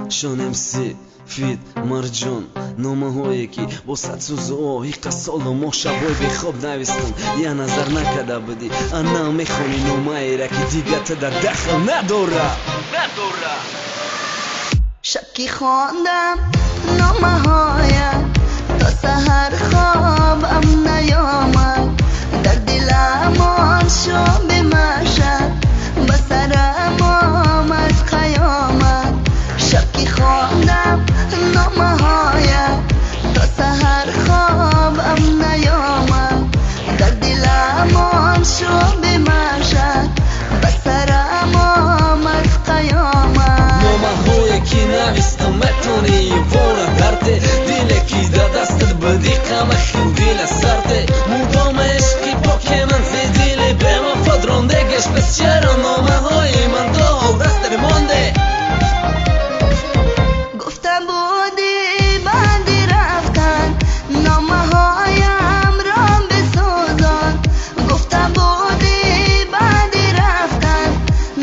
شانمسی فید مرجان نامه هایی که با صد سوزو هیقه سال و ما شبای به خواب نویستم یه نظر نکده بودی انا میخونی نامه ایره که دیگه تا در دخل نداره شکی خواندم نامه هایت تا سحر خوابم نیامد در دلم آن شب مشهد به سرم آمد قیامت شکی خواندم نامه هایت تا سحر خوابم نیامد در دلم آن شب مشهد به سرم آمد قیامت نامه هایی که نویستم میتونی وانه درده دیل که در دستت بدی قمه خیل دیل سرده مدام عشقی با که من زیدیلی به من فدرانده گشت بس چرا نامه های من دو دست مانده گفتم بودی بعدی رفتن نامه هایم را بسوزان گفتم بودی بعدی رفتن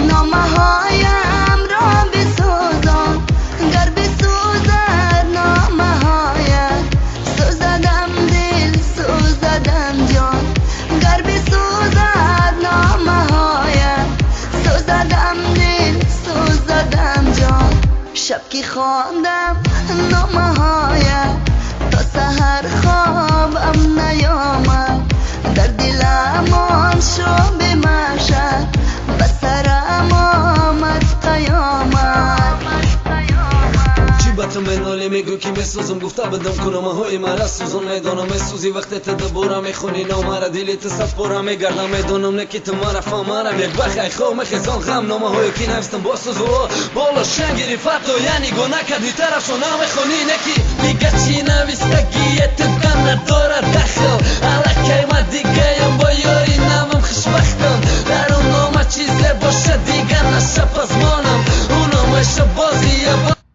نامه هایم را بسوزان گر بسوزد نامه هایت سوزدم دل سوزدم جان گر بسوزد نامه هایت سوزدم دل سوزدم جان شب که خواندم نامه هایت تا سحر خوابم نیامد در دلم آن شب مشهد به سرم آمد قیامت چی بطم به نالی میگو که میسوزم گفته بدم که نامه های مرا سوزن میدانم میسوزی وقتی تدبورم میخونی نامه را دیلیت صد پورم میگردم میدانم نکی تو مرا فهمارم یک بخی خواه میخیزان غم نامه هایی که نویستم با سوزو بالا شنگیری فتو یعنی گو نکدی طرفشو نمیخونی نکی میگه چی نویستگیت دن نداره دخل علکی ما دیگه یم با یاری نمم خوشبختم در اون نامه چیزی باشه دیگه نشه پس